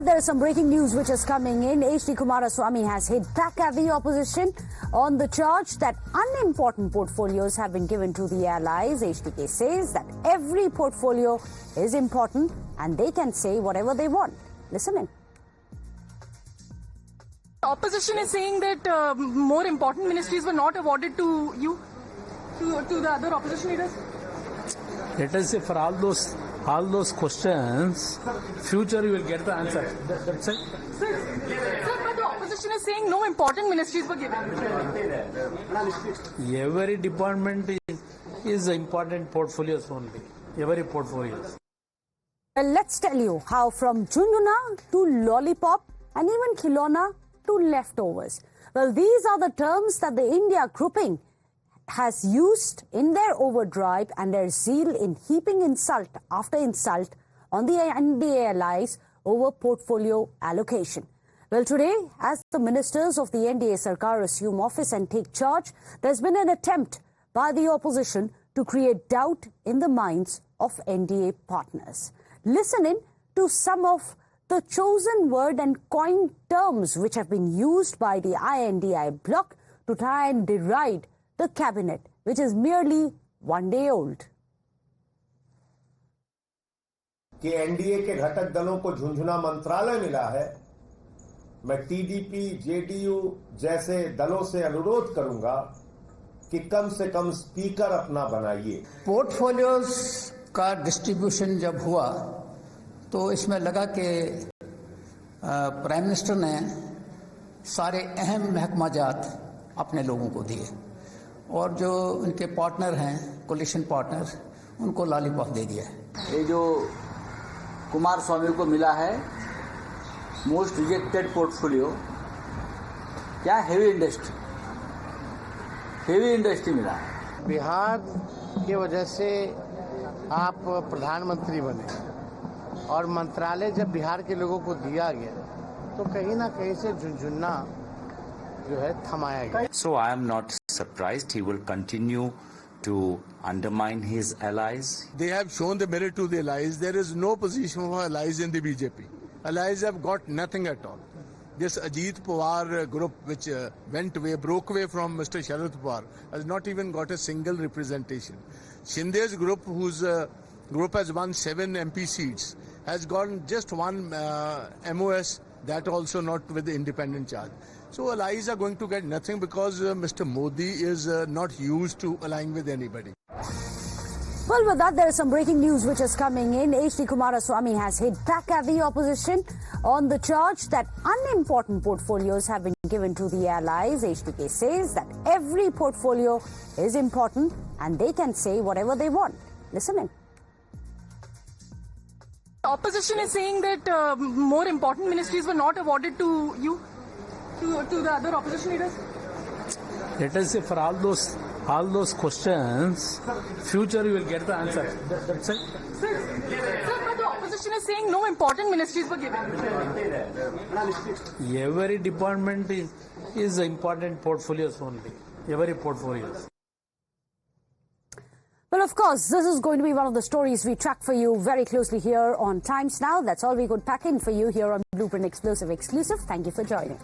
There is some breaking news which is coming in. H.D. Kumaraswamy has hit back at the opposition on the charge that unimportant portfolios have been given to the allies. HDK says that every portfolio is important and they can say whatever they want. Listen in. The opposition is saying that more important ministries were not awarded to you, to the other opposition leaders. Let us say for all those questions, future you will get the answer. That's it. Sir, but the opposition is saying no important ministries were given. Every department is important portfolios only. Every portfolios. Well, let's tell you how from Junjuna to lollipop and even khilona to leftovers. Well, these are the terms that the India grouping has used in their overdrive and their zeal in heaping insult after insult on the NDA allies over portfolio allocation. Well, today, as the ministers of the NDA Sarkar assume office and take charge, there's been an attempt by the opposition to create doubt in the minds of NDA partners. Listen in to some of the chosen word and coined terms which have been used by the INDI bloc to try and deride the cabinet, which is merely one day old. कि NDA के घटक दलों को झुंझुना मंत्रालय मिला है, मैं TDP, JDU जैसे दलों से अनुरोध करूंगा कि कम से कम स्पीकर अपना बनाइए। पोर्टफोलियोज का डिस्ट्रीब्यूशन जब हुआ तो इसमें लगा कि प्राइम मिनिस्टर ने सारे अहम महकमाजात अपने लोगों को दिए और जो उनके पार्टनर हैं, कोलिशन पार्टनर, उनको लॉलीपॉप दे दिया है। ये जो कुमार स्वामी को मिला है मोस्ट रिजेक्टेड पोर्टफोलियो, क्या हेवी इंडस्ट्री मिला है। बिहार की वजह से आप प्रधानमंत्री बने और मंत्रालय जब बिहार के लोगों को दिया गया तो कहीं ना कहीं से झुंझुना जो है थमाया गया। So I am not surprised. He will continue to undermine his allies. They have shown the merit to the allies. There is no position for allies in the BJP. Allies have got nothing at all. This Ajit Pawar group, which broke away from Mr. Sharad Pawar, has not even got a single representation. Shinde's group, whose group has won 7 MP seats, has gotten just one MOS, that also not with the independent charge. So allies are going to get nothing because Mr. Modi is not used to allying with anybody. Well, with that, there is some breaking news which is coming in. H.D. Kumaraswamy has hit back at the opposition on the charge that unimportant portfolios have been given to the allies. HDK says that every portfolio is important and they can say whatever they want. Listen in. The opposition is saying that more important ministries were not awarded to you, to the other opposition leaders. Let us say for all those questions, future you will get the answer. That's it. Sir, but the opposition is saying no important ministries were given. Every department is important portfolios only. Every portfolios. Well, of course, this is going to be one of the stories we track for you very closely here on Times Now. That's all we could pack in for you here on Blueprint Explosive Exclusive. Thank you for joining.